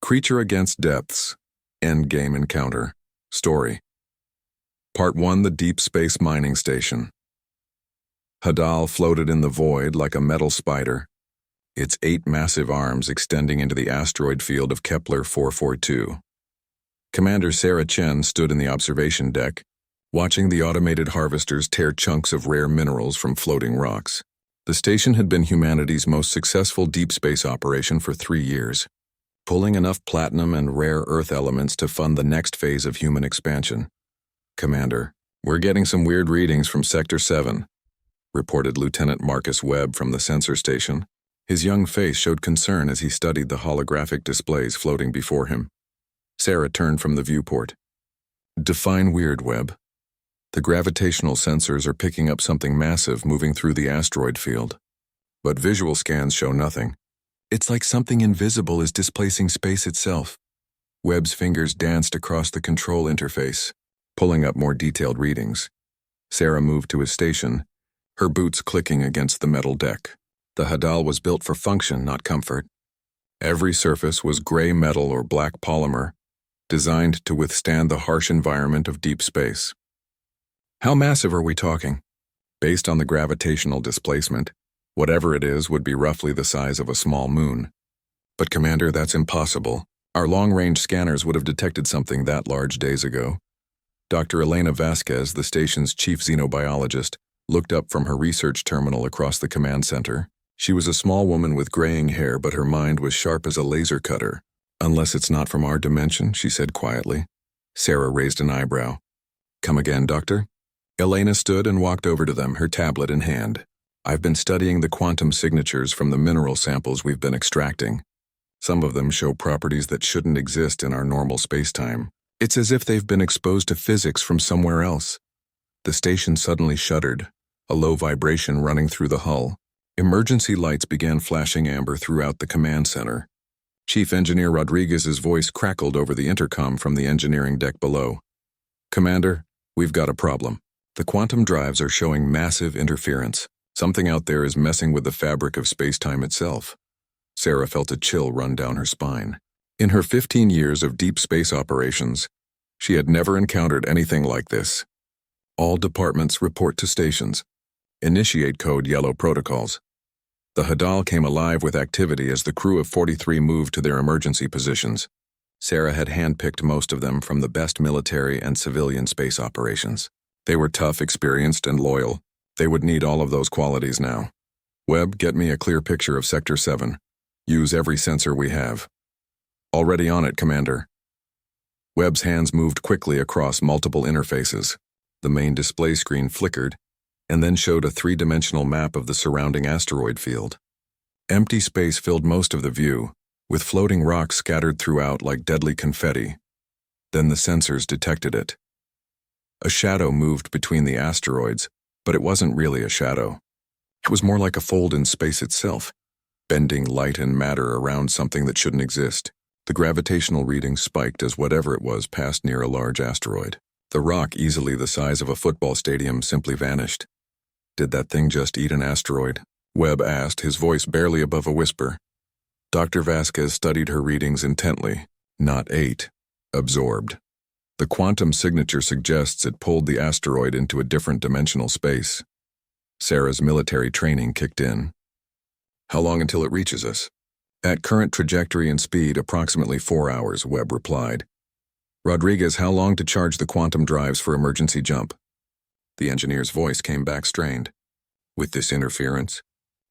Creature Against Depths, Endgame Encounter, Story. Part 1, The Deep Space Mining Station. Hadal floated in the void like a metal spider, its 8 massive arms extending into the asteroid field of Kepler 442. Commander Sarah Chen stood in the observation deck, watching the automated harvesters tear chunks of rare minerals from floating rocks. The station had been humanity's most successful deep space operation for 3 years, pulling enough platinum and rare earth elements to fund the next phase of human expansion. "Commander, we're getting some weird readings from Sector 7, reported Lieutenant Marcus Webb from the sensor station. His young face showed concern as he studied the holographic displays floating before him. Sarah turned from the viewport. "Define weird, Webb." "The gravitational sensors are picking up something massive moving through the asteroid field, but visual scans show nothing. It's like something invisible is displacing space itself." Webb's fingers danced across the control interface, pulling up more detailed readings. Sarah moved to his station, her boots clicking against the metal deck. The Hadal was built for function, not comfort. Every surface was gray metal or black polymer, designed to withstand the harsh environment of deep space. "How massive are we talking?" "Based on the gravitational displacement, whatever it is would be roughly the size of a small moon." "But Commander, that's impossible. Our long-range scanners would have detected something that large days ago." Dr. Elena Vasquez, the station's chief xenobiologist, looked up from her research terminal across the command center. She was a small woman with graying hair, but her mind was sharp as a laser cutter. "Unless it's not from our dimension," she said quietly. Sarah raised an eyebrow. "Come again, Doctor?" Elena stood and walked over to them, her tablet in hand. "I've been studying the quantum signatures from the mineral samples we've been extracting. Some of them show properties that shouldn't exist in our normal spacetime. It's as if they've been exposed to physics from somewhere else." The station suddenly shuddered, a low vibration running through the hull. Emergency lights began flashing amber throughout the command center. Chief Engineer Rodriguez's voice crackled over the intercom from the engineering deck below. "Commander, we've got a problem. The quantum drives are showing massive interference. Something out there is messing with the fabric of spacetime itself." Sarah felt a chill run down her spine. In her 15 years of deep space operations, she had never encountered anything like this. "All departments report to stations. Initiate code yellow protocols." The Hadal came alive with activity as the crew of 43 moved to their emergency positions. Sarah had handpicked most of them from the best military and civilian space operations. They were tough, experienced, and loyal. They would need all of those qualities now. "Webb, get me a clear picture of Sector 7. Use every sensor we have." "Already on it, Commander." Webb's hands moved quickly across multiple interfaces. The main display screen flickered, and then showed a 3-dimensional map of the surrounding asteroid field. Empty space filled most of the view, with floating rocks scattered throughout like deadly confetti. Then the sensors detected it. A shadow moved between the asteroids, but it wasn't really a shadow. It was more like a fold in space itself, bending light and matter around something that shouldn't exist. The gravitational readings spiked as whatever it was passed near a large asteroid. The rock, easily the size of a football stadium, simply vanished. "Did that thing just eat an asteroid?" Webb asked, his voice barely above a whisper. Dr. Vasquez studied her readings intently. "Not ate, absorbed. The quantum signature suggests it pulled the asteroid into a different dimensional space." Sarah's military training kicked in. "How long until it reaches us?" "At current trajectory and speed, approximately 4 hours, Webb replied. "Rodriguez, how long to charge the quantum drives for emergency jump?" The engineer's voice came back strained. "With this interference?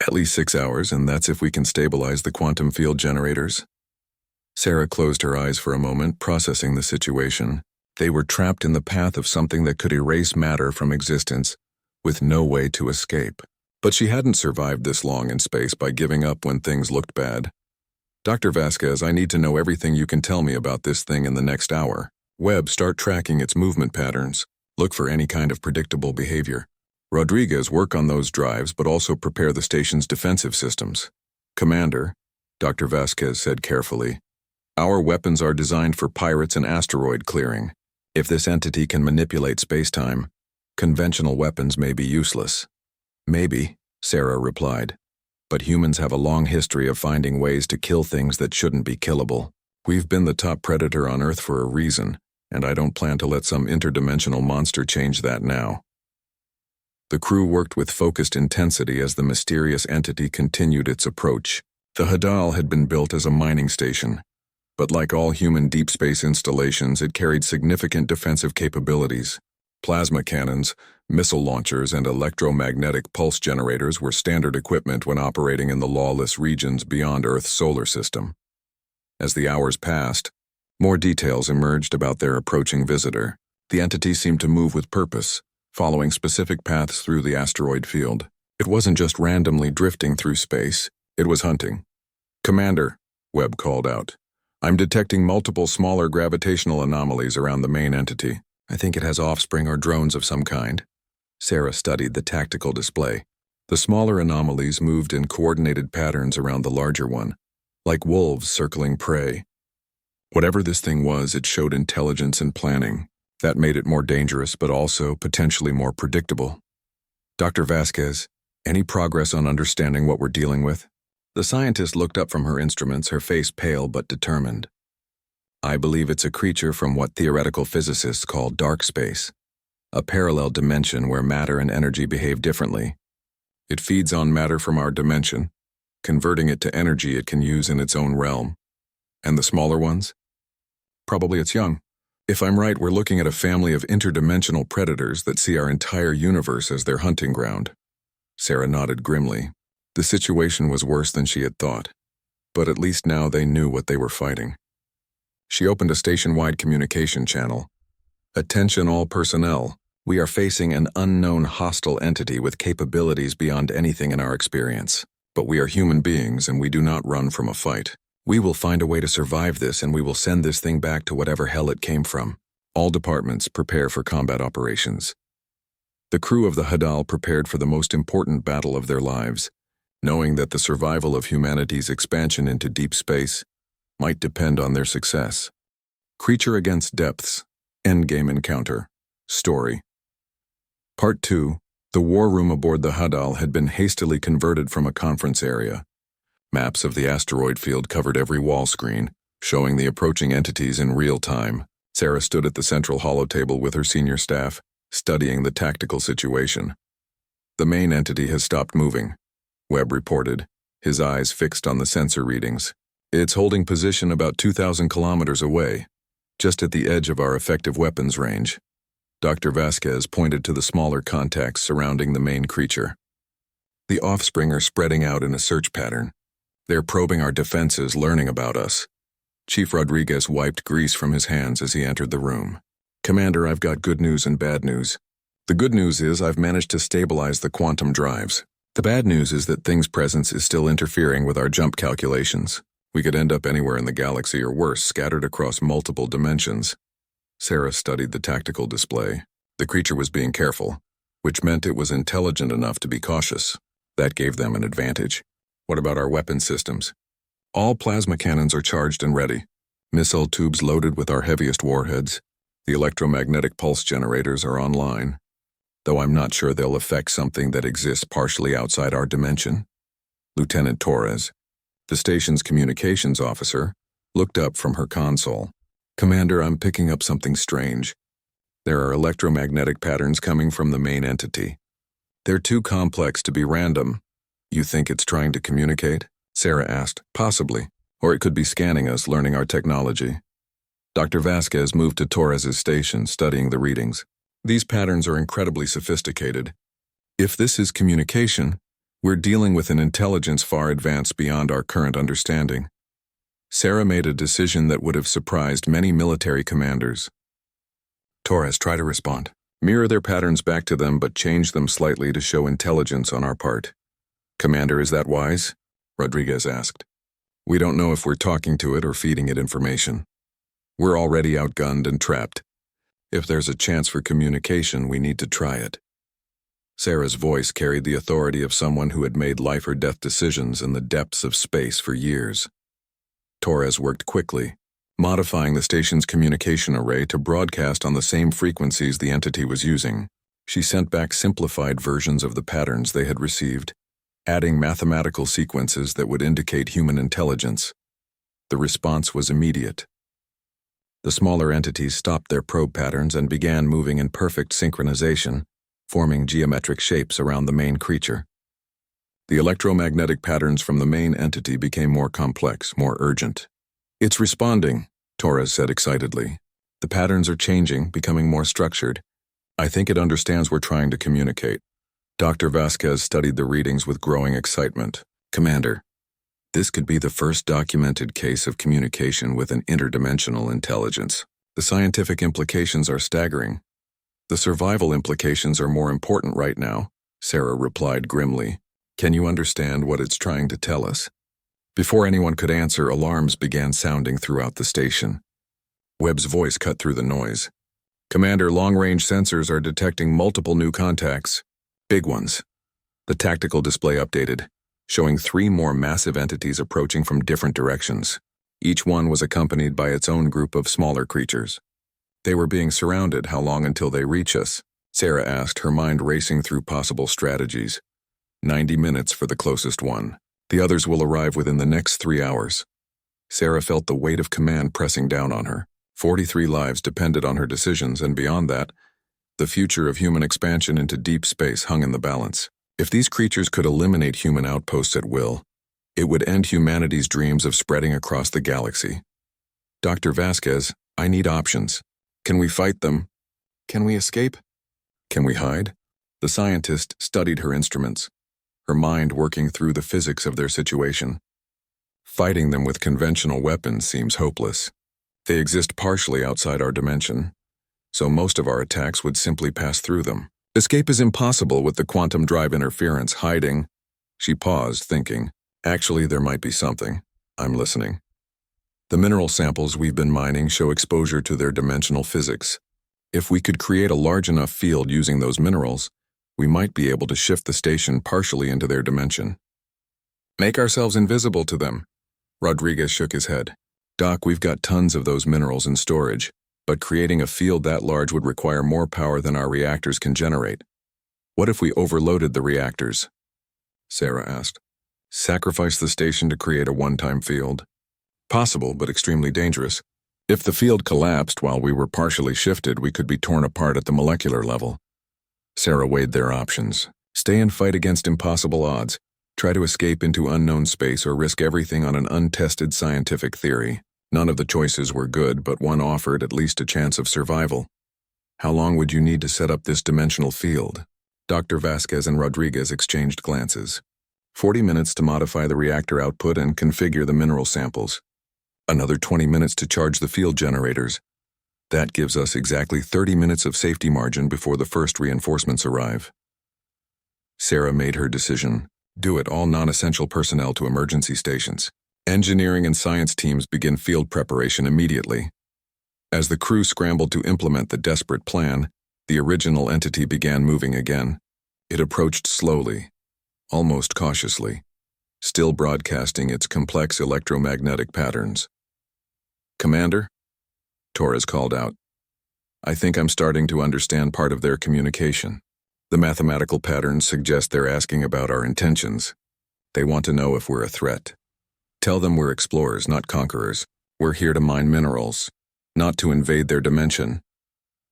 At least 6 hours, and that's if we can stabilize the quantum field generators." Sarah closed her eyes for a moment, processing the situation. They were trapped in the path of something that could erase matter from existence, with no way to escape. But she hadn't survived this long in space by giving up when things looked bad. "Dr. Vasquez, I need to know everything you can tell me about this thing in the next hour. Webb, start tracking its movement patterns. Look for any kind of predictable behavior. Rodriguez, work on those drives, but also prepare the station's defensive systems." "Commander," Dr. Vasquez said carefully, "our weapons are designed for pirates and asteroid clearing. If this entity can manipulate spacetime, conventional weapons may be useless." "Maybe," Sarah replied, "but humans have a long history of finding ways to kill things that shouldn't be killable." We've been the top predator on Earth for a reason, and I don't plan to let some interdimensional monster change that now. The crew worked with focused intensity as the mysterious entity continued its approach. The Hadal had been built as a mining station, but like all human deep space installations, it carried significant defensive capabilities. Plasma cannons, missile launchers, and electromagnetic pulse generators were standard equipment when operating in the lawless regions beyond Earth's solar system. As the hours passed, more details emerged about their approaching visitor. The entity seemed to move with purpose, following specific paths through the asteroid field. It wasn't just randomly drifting through space, it was hunting. "Commander," Webb called out, "I'm detecting multiple smaller gravitational anomalies around the main entity. I think it has offspring or drones of some kind." Sarah studied the tactical display. The smaller anomalies moved in coordinated patterns around the larger one, like wolves circling prey. Whatever this thing was, it showed intelligence and planning. That made it more dangerous, but also potentially more predictable. "Dr. Vasquez, any progress on understanding what we're dealing with?" The scientist looked up from her instruments, her face pale but determined. "I believe it's a creature from what theoretical physicists call dark space, a parallel dimension where matter and energy behave differently. It feeds on matter from our dimension, converting it to energy it can use in its own realm. And the smaller ones? Probably it's young. If I'm right, we're looking at a family of interdimensional predators that see our entire universe as their hunting ground." Sarah nodded grimly. The situation was worse than she had thought, but at least now they knew what they were fighting. She opened a station-wide communication channel. "Attention all personnel. We are facing an unknown hostile entity with capabilities beyond anything in our experience. But we are human beings and we do not run from a fight. We will find a way to survive this and we will send this thing back to whatever hell it came from. All departments prepare for combat operations." The crew of the Hadal prepared for the most important battle of their lives, knowing that the survival of humanity's expansion into deep space might depend on their success. Creature Against Depths, Endgame Encounter, Story. Part 2. The war room aboard the Hadal had been hastily converted from a conference area. Maps of the asteroid field covered every wall screen, showing the approaching entities in real time. Sarah stood at the central holotable with her senior staff, studying the tactical situation. "The main entity has stopped moving," Webb reported, his eyes fixed on the sensor readings. "It's holding position about 2,000 kilometers away, just at the edge of our effective weapons range." Dr. Vasquez pointed to the smaller contacts surrounding the main creature. "The offspring are spreading out in a search pattern. They're probing our defenses, learning about us." Chief Rodriguez wiped grease from his hands as he entered the room. "Commander, I've got good news and bad news. The good news is I've managed to stabilize the quantum drives. The bad news is that Thing's presence is still interfering with our jump calculations. We could end up anywhere in the galaxy or worse, scattered across multiple dimensions." Sarah studied the tactical display. The creature was being careful, which meant it was intelligent enough to be cautious. That gave them an advantage. "What about our weapon systems?" "All plasma cannons are charged and ready. Missile tubes loaded with our heaviest warheads. The electromagnetic pulse generators are online, though I'm not sure they'll affect something that exists partially outside our dimension." Lieutenant Torres, the station's communications officer, looked up from her console. "Commander, I'm picking up something strange. There are electromagnetic patterns coming from the main entity. They're too complex to be random." "You think it's trying to communicate?" Sarah asked. "Possibly. Or it could be scanning us, learning our technology." Dr. Vasquez moved to Torres's station, studying the readings. "These patterns are incredibly sophisticated. If this is communication, we're dealing with an intelligence far advanced beyond our current understanding." Sarah made a decision that would have surprised many military commanders. "Torres, try to respond. Mirror their patterns back to them, but change them slightly to show intelligence on our part." "Commander, is that wise?" Rodriguez asked. "We don't know if we're talking to it or feeding it information. We're already outgunned and trapped. If there's a chance for communication, we need to try it." Sarah's voice carried the authority of someone who had made life or death decisions in the depths of space for years. Torres worked quickly, modifying the station's communication array to broadcast on the same frequencies the entity was using. She sent back simplified versions of the patterns they had received, adding mathematical sequences that would indicate human intelligence. The response was immediate. The smaller entities stopped their probe patterns and began moving in perfect synchronization, forming geometric shapes around the main creature. The electromagnetic patterns from the main entity became more complex, more urgent. "It's responding," Torres said excitedly. "The patterns are changing, becoming more structured. I think it understands we're trying to communicate." Dr. Vasquez studied the readings with growing excitement. "Commander, this could be the first documented case of communication with an interdimensional intelligence. The scientific implications are staggering. The survival implications are more important right now," Sarah replied grimly. "Can you understand what it's trying to tell us?" Before anyone could answer, alarms began sounding throughout the station. Webb's voice cut through the noise. "Commander, long-range sensors are detecting multiple new contacts. Big ones." The tactical display updated, showing 3 more massive entities approaching from different directions. Each one was accompanied by its own group of smaller creatures. "They were being surrounded. How long until they reach us?" Sarah asked, her mind racing through possible strategies. 90 minutes for the closest one. The others will arrive within the next 3 hours. Sarah felt the weight of command pressing down on her. 43 lives depended on her decisions, and beyond that, the future of human expansion into deep space hung in the balance. If these creatures could eliminate human outposts at will, it would end humanity's dreams of spreading across the galaxy. "Dr. Vasquez, I need options. Can we fight them? Can we escape? Can we hide?" The scientist studied her instruments, her mind working through the physics of their situation. Fighting them with conventional weapons seems hopeless. They exist partially outside our dimension, so most of our attacks would simply pass through them. Escape is impossible with the quantum drive interference. Hiding. She paused, thinking, "Actually, there might be something. I'm listening." The mineral samples we've been mining show exposure to their dimensional physics. If we could create a large enough field using those minerals, we might be able to shift the station partially into their dimension. "Make ourselves invisible to them." Rodriguez shook his head. "Doc, we've got tons of those minerals in storage, but creating a field that large would require more power than our reactors can generate. What if we overloaded the reactors?" Sarah asked. "Sacrifice the station to create a one-time field?" "Possible, but extremely dangerous. If the field collapsed while we were partially shifted, we could be torn apart at the molecular level." Sarah weighed their options. Stay and fight against impossible odds, try to escape into unknown space, or risk everything on an untested scientific theory. None of the choices were good, but one offered at least a chance of survival. "How long would you need to set up this dimensional field?" Dr. Vasquez and Rodriguez exchanged glances. 40 minutes to modify the reactor output and configure the mineral samples. Another 20 minutes to charge the field generators. That gives us exactly 30 minutes of safety margin before the first reinforcements arrive. Sarah made her decision. Do it. All non-essential personnel to emergency stations. Engineering and science teams begin field preparation immediately. As the crew scrambled to implement the desperate plan, the original entity began moving again. It approached slowly, almost cautiously, still broadcasting its complex electromagnetic patterns. "Commander?" Torres called out. "I think I'm starting to understand part of their communication. The mathematical patterns suggest they're asking about our intentions. They want to know if we're a threat. Tell them we're explorers, not conquerors. We're here to mine minerals, not to invade their dimension."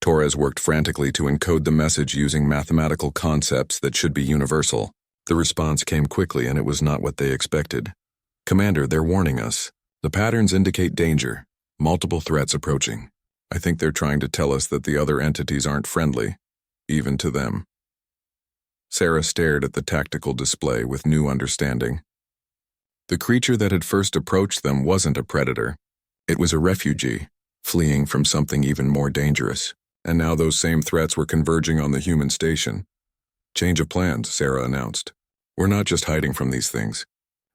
Torres worked frantically to encode the message using mathematical concepts that should be universal. The response came quickly, and it was not what they expected. "Commander, they're warning us. The patterns indicate danger. Multiple threats approaching. I think they're trying to tell us that the other entities aren't friendly, even to them." Sarah stared at the tactical display with new understanding. The creature that had first approached them wasn't a predator. It was a refugee, fleeing from something even more dangerous. And now those same threats were converging on the human station. "Change of plans," Sarah announced. "We're not just hiding from these things.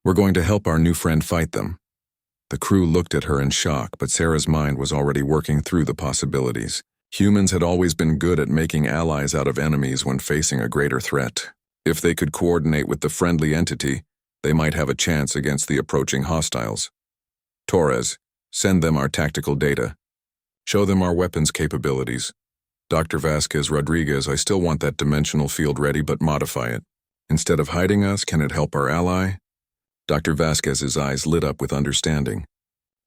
We're going to help our new friend fight them." The crew looked at her in shock, but Sarah's mind was already working through the possibilities. Humans had always been good at making allies out of enemies when facing a greater threat. If they could coordinate with the friendly entity, they might have a chance against the approaching hostiles. "Torres, send them our tactical data. Show them our weapons capabilities. Dr. Vasquez, Rodriguez, I still want that dimensional field ready, but modify it. Instead of hiding us, can it help our ally?" Dr. Vasquez's eyes lit up with understanding.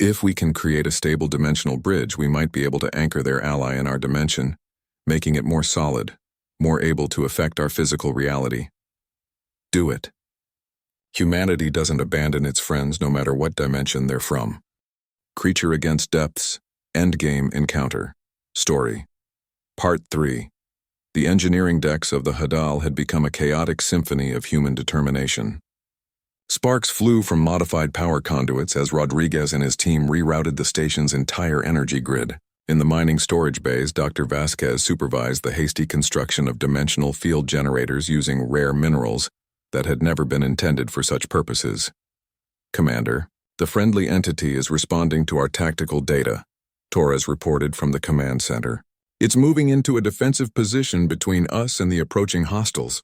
If we can create a stable dimensional bridge, we might be able to anchor their ally in our dimension, making it more solid, more able to affect our physical reality. Do it. Humanity doesn't abandon its friends no matter what dimension they're from. Creature Against Depths, Endgame Encounter. Story. Part 3. The engineering decks of the Hadal had become a chaotic symphony of human determination. Sparks flew from modified power conduits as Rodriguez and his team rerouted the station's entire energy grid. In the mining storage bays, Dr. Vasquez supervised the hasty construction of dimensional field generators using rare minerals that had never been intended for such purposes. Commander, the friendly entity is responding to our tactical data, Torres reported from the command center. It's moving into a defensive position between us and the approaching hostiles.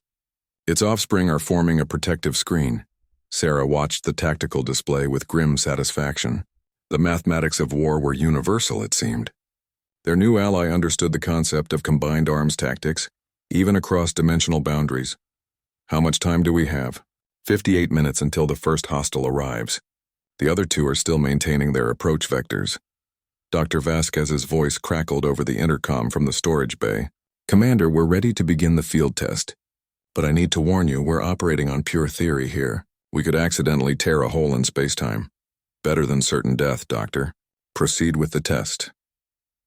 Its offspring are forming a protective screen. Sarah watched the tactical display with grim satisfaction. The mathematics of war were universal, it seemed. Their new ally understood the concept of combined arms tactics, even across dimensional boundaries. How much time do we have? 58 minutes until the first hostile arrives. The other two are still maintaining their approach vectors. Dr. Vasquez's voice crackled over the intercom from the storage bay. Commander, we're ready to begin the field test. But I need to warn you, we're operating on pure theory here. We could accidentally tear a hole in spacetime. Better than certain death, Doctor. Proceed with the test.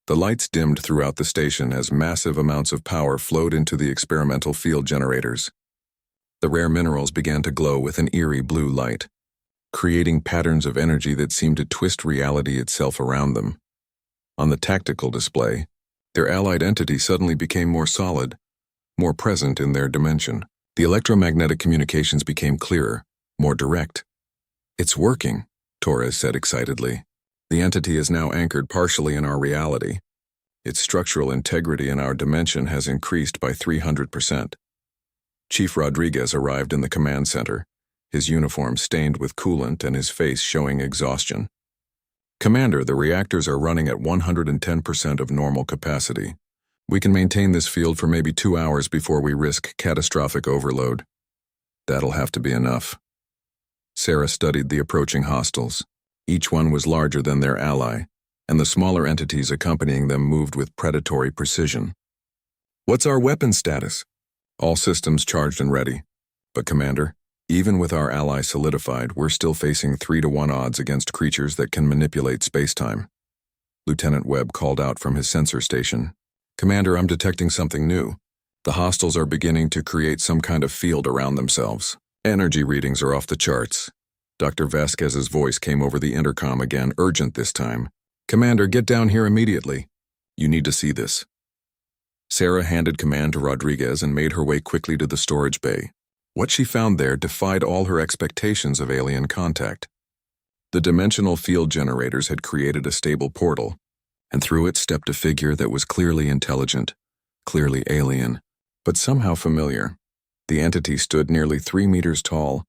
The lights dimmed throughout the station as massive amounts of power flowed into the experimental field generators. The rare minerals began to glow with an eerie blue light, creating patterns of energy that seemed to twist reality itself around them. On the tactical display, their allied entity suddenly became more solid, more present in their dimension. The electromagnetic communications became clearer, more direct. It's working, Torres said excitedly. The entity is now anchored partially in our reality. Its structural integrity in our dimension has increased by 300%. Chief Rodriguez arrived in the command center, his uniform stained with coolant and his face showing exhaustion. Commander, the reactors are running at 110% of normal capacity. We can maintain this field for maybe 2 hours before we risk catastrophic overload. That'll have to be enough. Sarah studied the approaching hostiles. Each one was larger than their ally, and the smaller entities accompanying them moved with predatory precision. What's our weapon status? All systems charged and ready. But Commander, even with our ally solidified, we're still facing 3-to-1 odds against creatures that can manipulate spacetime. Lieutenant Webb called out from his sensor station. Commander, I'm detecting something new. The hostiles are beginning to create some kind of field around themselves. Energy readings are off the charts. Dr. Vasquez's voice came over the intercom again, urgent this time. Commander, get down here immediately. You need to see this. Sarah handed command to Rodriguez and made her way quickly to the storage bay. What she found there defied all her expectations of alien contact. The dimensional field generators had created a stable portal, and through it stepped a figure that was clearly intelligent, clearly alien, but somehow familiar. The entity stood nearly 3 meters tall,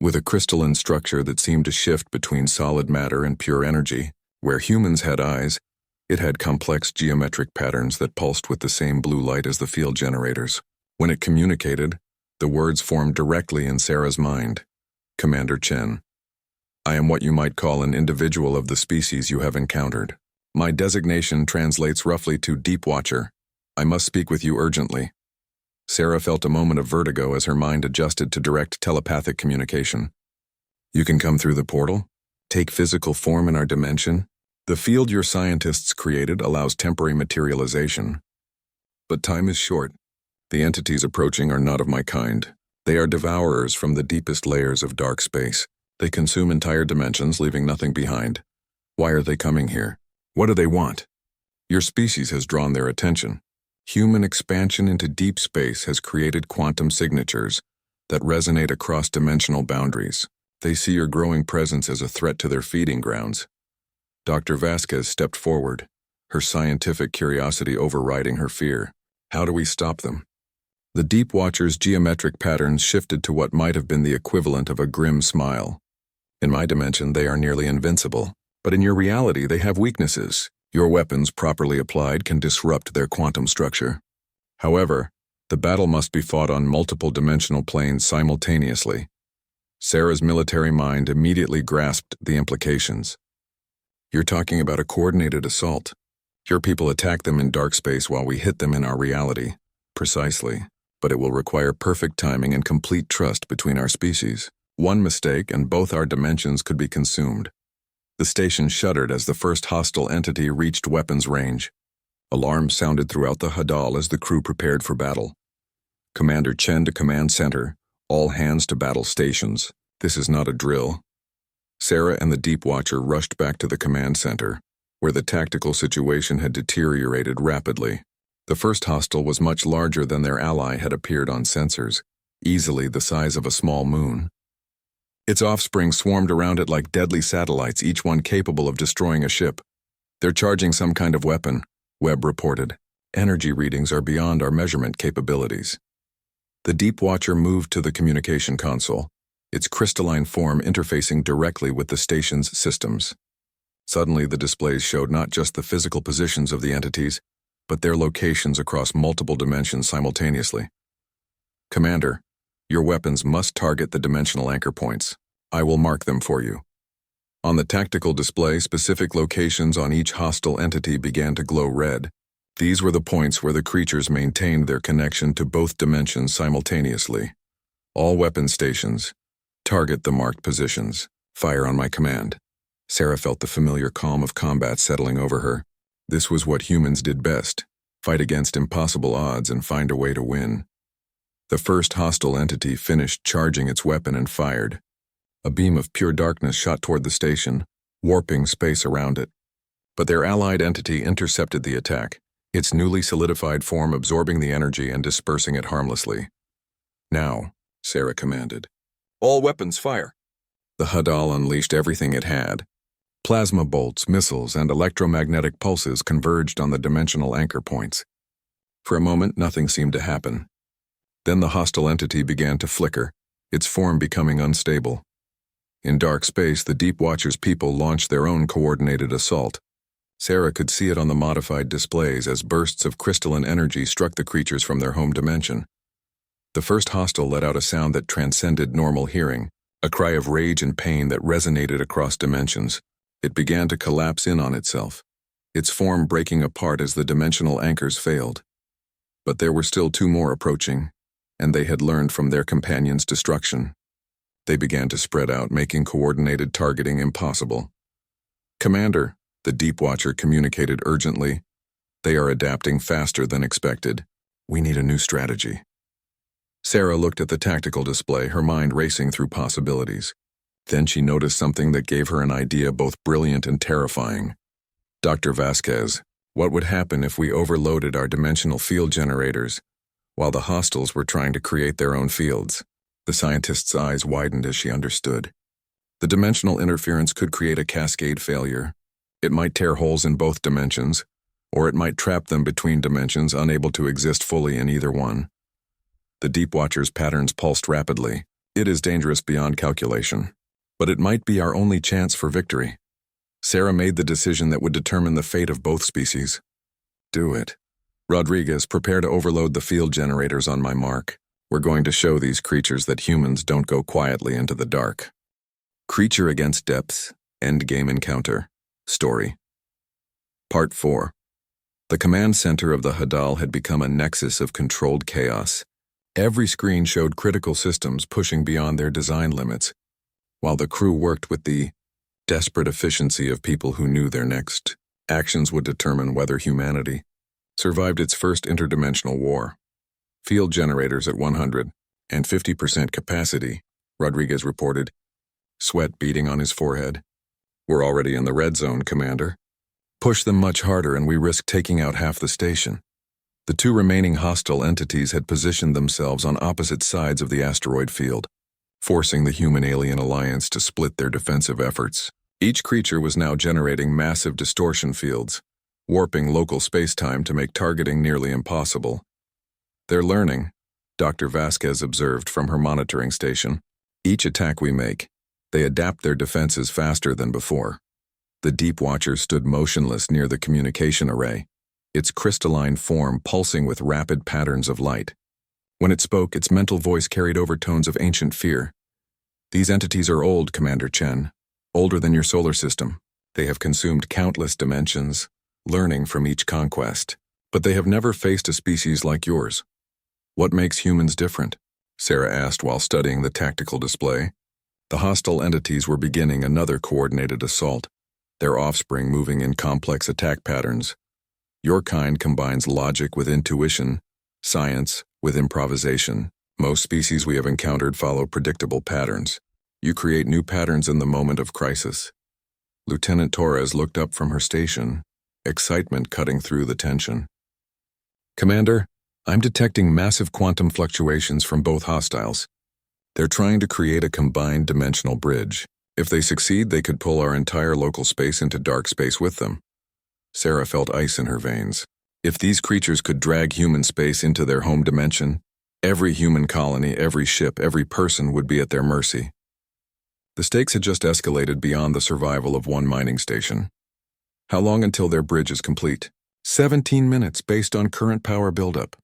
with a crystalline structure that seemed to shift between solid matter and pure energy. Where humans had eyes, it had complex geometric patterns that pulsed with the same blue light as the field generators. When it communicated, the words formed directly in Sarah's mind. Commander Chen, I am what you might call an individual of the species you have encountered. My designation translates roughly to Deep Watcher. I must speak with you urgently. Sarah felt a moment of vertigo as her mind adjusted to direct telepathic communication. You can come through the portal? Take physical form in our dimension? The field your scientists created allows temporary materialization. But time is short. The entities approaching are not of my kind. They are devourers from the deepest layers of dark space. They consume entire dimensions, leaving nothing behind. Why are they coming here? What do they want? Your species has drawn their attention. Human expansion into deep space has created quantum signatures that resonate across dimensional boundaries. They see your growing presence as a threat to their feeding grounds. Dr. Vasquez stepped forward, her scientific curiosity overriding her fear. How do we stop them? The Deep Watcher's geometric patterns shifted to what might have been the equivalent of a grim smile. In my dimension, they are nearly invincible, but in your reality, they have weaknesses. Your weapons, properly applied, can disrupt their quantum structure. However, the battle must be fought on multiple dimensional planes simultaneously. Sarah's military mind immediately grasped the implications. You're talking about a coordinated assault. Your people attack them in dark space while we hit them in our reality. Precisely. But it will require perfect timing and complete trust between our species. One mistake and both our dimensions could be consumed. The station shuddered as the first hostile entity reached weapons range. Alarms sounded throughout the Hadal as the crew prepared for battle. Commander Chen to command center, all hands to battle stations. This is not a drill. Sarah and the Deep Watcher rushed back to the command center, where the tactical situation had deteriorated rapidly. The first hostile was much larger than their ally had appeared on sensors, easily the size of a small moon. Its offspring swarmed around it like deadly satellites, each one capable of destroying a ship. They're charging some kind of weapon, Webb reported. Energy readings are beyond our measurement capabilities. The Deep Watcher moved to the communication console, its crystalline form interfacing directly with the station's systems. Suddenly, the displays showed not just the physical positions of the entities, but their locations across multiple dimensions simultaneously. Commander, your weapons must target the dimensional anchor points. I will mark them for you. On the tactical display, specific locations on each hostile entity began to glow red. These were the points where the creatures maintained their connection to both dimensions simultaneously. All weapon stations, target the marked positions. Fire on my command. Sarah felt the familiar calm of combat settling over her. This was what humans did best, fight against impossible odds and find a way to win. The first hostile entity finished charging its weapon and fired. A beam of pure darkness shot toward the station, warping space around it. But their allied entity intercepted the attack, its newly solidified form absorbing the energy and dispersing it harmlessly. Now, Sarah commanded. All weapons fire. The Hadal unleashed everything it had. Plasma bolts, missiles, and electromagnetic pulses converged on the dimensional anchor points. For a moment, nothing seemed to happen. Then the hostile entity began to flicker, its form becoming unstable. In dark space, the Deep Watcher's people launched their own coordinated assault. Sarah could see it on the modified displays as bursts of crystalline energy struck the creatures from their home dimension. The first hostile let out a sound that transcended normal hearing, a cry of rage and pain that resonated across dimensions. It began to collapse in on itself, its form breaking apart as the dimensional anchors failed. But there were still two more approaching, and they had learned from their companions' destruction. They began to spread out, making coordinated targeting impossible. Commander, the Deep Watcher communicated urgently. They are adapting faster than expected. We need a new strategy. Sarah looked at the tactical display, her mind racing through possibilities. Then she noticed something that gave her an idea both brilliant and terrifying. Dr. Vasquez, what would happen if we overloaded our dimensional field generators while the hostiles were trying to create their own fields? The scientist's eyes widened as she understood. The dimensional interference could create a cascade failure. It might tear holes in both dimensions, or it might trap them between dimensions, unable to exist fully in either one. The Deep Watcher's patterns pulsed rapidly. It is dangerous beyond calculation. But it might be our only chance for victory. Sarah made the decision that would determine the fate of both species. Do it. Rodriguez, prepare to overload the field generators on my mark. We're going to show these creatures that humans don't go quietly into the dark. Creature Against Depth, Endgame Encounter, Story. Part 4. The command center of the Hadal had become a nexus of controlled chaos. Every screen showed critical systems pushing beyond their design limits, while the crew worked with the desperate efficiency of people who knew their next actions would determine whether humanity survived its first interdimensional war. Field generators at 150% capacity, Rodriguez reported, sweat beading on his forehead. We're already in the red zone, Commander. Push them much harder and we risk taking out half the station. The two remaining hostile entities had positioned themselves on opposite sides of the asteroid field, forcing the human-alien alliance to split their defensive efforts. Each creature was now generating massive distortion fields, warping local space-time to make targeting nearly impossible. They're learning, Dr. Vasquez observed from her monitoring station. Each attack we make, they adapt their defenses faster than before. The Deep Watcher stood motionless near the communication array, its crystalline form pulsing with rapid patterns of light. When it spoke, its mental voice carried overtones of ancient fear. These entities are old, Commander Chen. Older than your solar system. They have consumed countless dimensions, learning from each conquest. But they have never faced a species like yours. What makes humans different? Sarah asked while studying the tactical display. The hostile entities were beginning another coordinated assault, their offspring moving in complex attack patterns. Your kind combines logic with intuition, science with improvisation. Most species we have encountered follow predictable patterns. You create new patterns in the moment of crisis. Lieutenant Torres looked up from her station, excitement cutting through the tension. Commander, I'm detecting massive quantum fluctuations from both hostiles. They're trying to create a combined dimensional bridge. If they succeed, they could pull our entire local space into dark space with them. Sarah felt ice in her veins. If these creatures could drag human space into their home dimension, every human colony, every ship, every person would be at their mercy. The stakes had just escalated beyond the survival of one mining station. How long until their bridge is complete? 17 minutes based on current power buildup.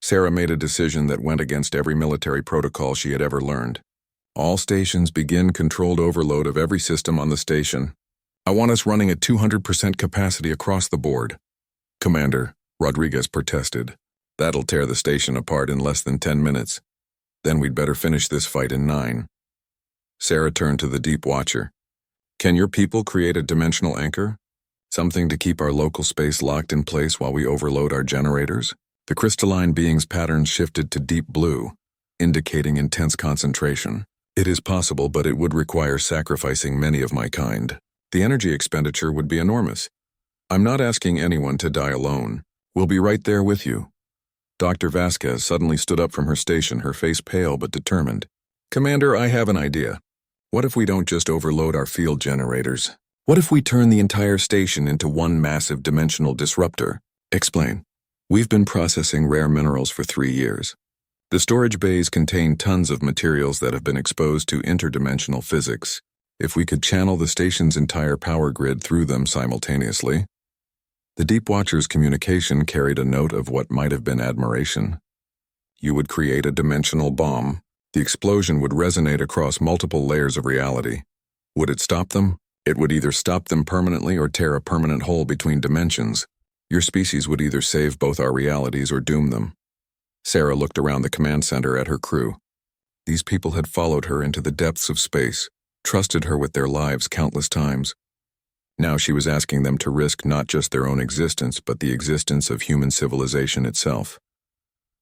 Sarah made a decision that went against every military protocol she had ever learned. All stations begin controlled overload of every system on the station. I want us running at 200% capacity across the board. Commander, Rodriguez protested. That'll tear the station apart in less than 10 minutes. Then we'd better finish this fight in 9. Sarah turned to the Deep Watcher. Can your people create a dimensional anchor? Something to keep our local space locked in place while we overload our generators? The crystalline being's pattern shifted to deep blue, indicating intense concentration. It is possible, but it would require sacrificing many of my kind. The energy expenditure would be enormous. I'm not asking anyone to die alone. We'll be right there with you. Dr. Vasquez suddenly stood up from her station, her face pale but determined. Commander, I have an idea. What if we don't just overload our field generators? What if we turn the entire station into one massive dimensional disruptor? Explain. We've been processing rare minerals for 3 years. The storage bays contain tons of materials that have been exposed to interdimensional physics. If we could channel the station's entire power grid through them simultaneously. The Deep Watcher's communication carried a note of what might have been admiration. You would create a dimensional bomb. The explosion would resonate across multiple layers of reality. Would it stop them? It would either stop them permanently or tear a permanent hole between dimensions. Your species would either save both our realities or doom them. Sarah looked around the command center at her crew. These people had followed her into the depths of space, trusted her with their lives countless times. Now she was asking them to risk not just their own existence, but the existence of human civilization itself.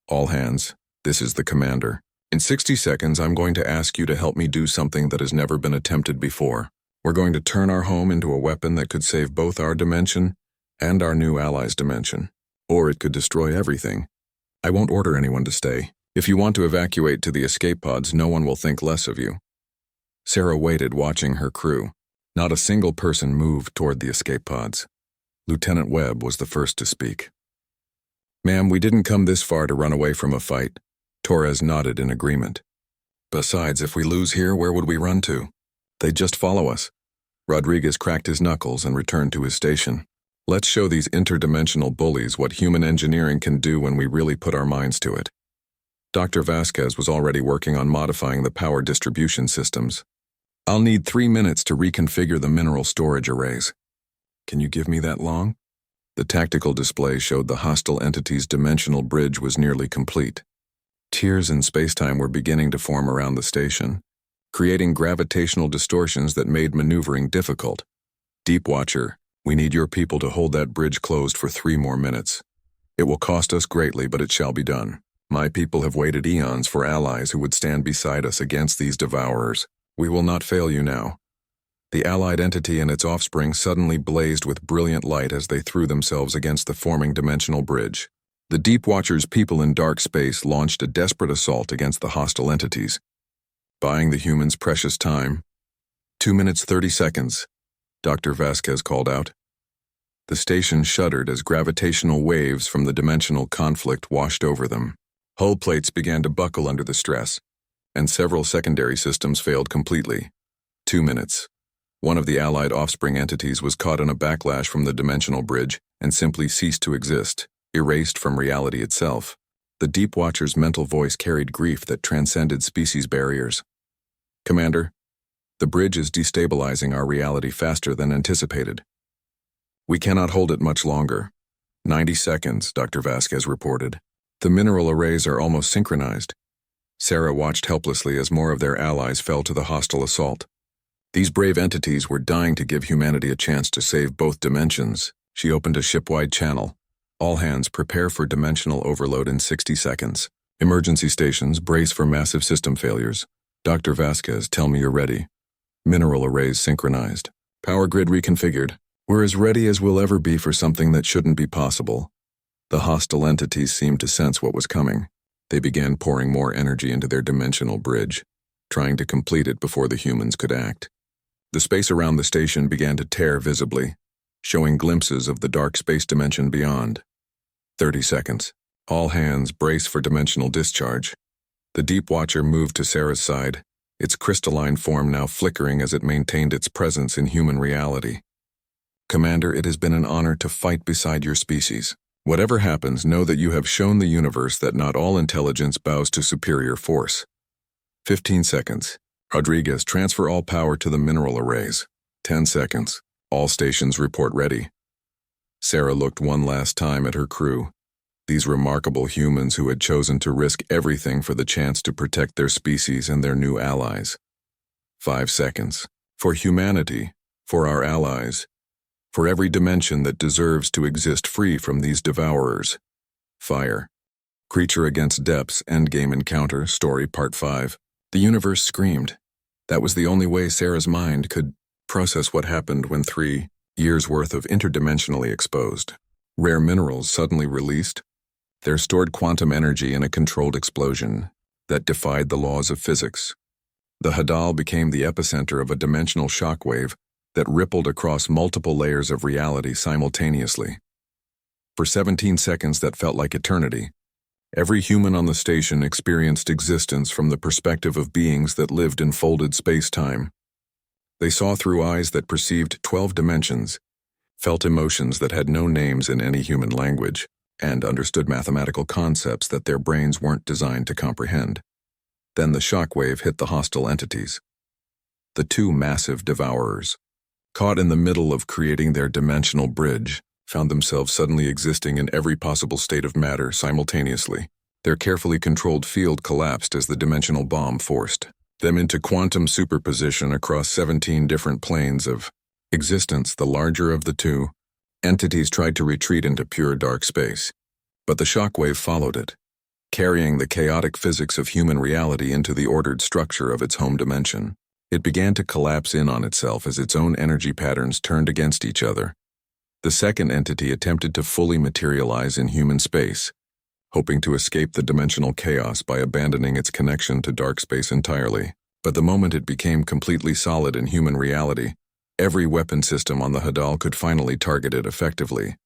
All hands, this is the commander. In 60 seconds, I'm going to ask you to help me do something that has never been attempted before. We're going to turn our home into a weapon that could save both our dimension and our new allies' dimension. Or it could destroy everything. I won't order anyone to stay. If you want to evacuate to the escape pods, no one will think less of you. Sarah waited, watching her crew. Not a single person moved toward the escape pods. Lieutenant Webb was the first to speak. Ma'am, we didn't come this far to run away from a fight. Torres nodded in agreement. Besides, if we lose here, where would we run to? They'd just follow us. Rodriguez cracked his knuckles and returned to his station. Let's show these interdimensional bullies what human engineering can do when we really put our minds to it. Dr. Vasquez was already working on modifying the power distribution systems. I'll need 3 minutes to reconfigure the mineral storage arrays. Can you give me that long? The tactical display showed the hostile entity's dimensional bridge was nearly complete. Tiers in spacetime were beginning to form around the station, creating gravitational distortions that made maneuvering difficult. Deep Watcher, we need your people to hold that bridge closed for 3 more minutes. It will cost us greatly, but it shall be done. My people have waited eons for allies who would stand beside us against these devourers. We will not fail you now. The allied entity and its offspring suddenly blazed with brilliant light as they threw themselves against the forming dimensional bridge. The Deep Watcher's people in dark space launched a desperate assault against the hostile entities, buying the humans precious time. 2 minutes 30 seconds, Dr. Vasquez called out. The station shuddered as gravitational waves from the dimensional conflict washed over them. Hull plates began to buckle under the stress, and several secondary systems failed completely. 2 minutes. One of the allied offspring entities was caught in a backlash from the dimensional bridge and simply ceased to exist, erased from reality itself. The Deep Watcher's mental voice carried grief that transcended species barriers. Commander, The bridge is destabilizing our reality faster than anticipated. We cannot hold it much longer. 90 seconds, Dr. Vasquez reported. The mineral arrays are almost synchronized. Sarah watched helplessly as more of their allies fell to the hostile assault. These brave entities were dying to give humanity a chance to save both dimensions. She opened a ship-wide channel. All hands prepare for dimensional overload in 60 seconds. Emergency stations brace for massive system failures. Dr. Vasquez, tell me you're ready. Mineral arrays synchronized. Power grid reconfigured. We're as ready as we'll ever be for something that shouldn't be possible. The hostile entities seemed to sense what was coming. They began pouring more energy into their dimensional bridge, trying to complete it before the humans could act. The space around the station began to tear visibly, showing glimpses of the dark space dimension beyond. 30 seconds. All hands brace for dimensional discharge. The Deep Watcher moved to Sarah's side, its crystalline form now flickering as it maintained its presence in human reality. Commander, it has been an honor to fight beside your species. Whatever happens, know that you have shown the universe that not all intelligence bows to superior force. 15 seconds. Rodriguez, transfer all power to the mineral arrays. 10 seconds. All stations report ready. Sarah looked one last time at her crew. These remarkable humans who had chosen to risk everything for the chance to protect their species and their new allies. 5 seconds. For humanity, for our allies, for every dimension that deserves to exist free from these devourers. Fire. Creature Against Depths Endgame Encounter Story Part 5. The universe screamed. That was the only way Sarah's mind could process what happened when 3 years' worth of interdimensionally exposed rare minerals suddenly released their stored quantum energy in a controlled explosion that defied the laws of physics. The Hadal became the epicenter of a dimensional shockwave that rippled across multiple layers of reality simultaneously. For 17 seconds that felt like eternity, every human on the station experienced existence from the perspective of beings that lived in folded space-time. They saw through eyes that perceived 12 dimensions, felt emotions that had no names in any human language, and understood mathematical concepts that their brains weren't designed to comprehend. Then the shockwave hit the hostile entities. The 2 massive devourers, caught in the middle of creating their dimensional bridge, found themselves suddenly existing in every possible state of matter simultaneously. Their carefully controlled field collapsed as the dimensional bomb forced them into quantum superposition across 17 different planes of existence. The larger of the 2 entities tried to retreat into pure dark space, but the shockwave followed it, carrying the chaotic physics of human reality into the ordered structure of its home dimension. It began to collapse in on itself as its own energy patterns turned against each other. The second entity attempted to fully materialize in human space, hoping to escape the dimensional chaos by abandoning its connection to dark space entirely. But the moment it became completely solid in human reality, every weapon system on the Hadal could finally target it effectively.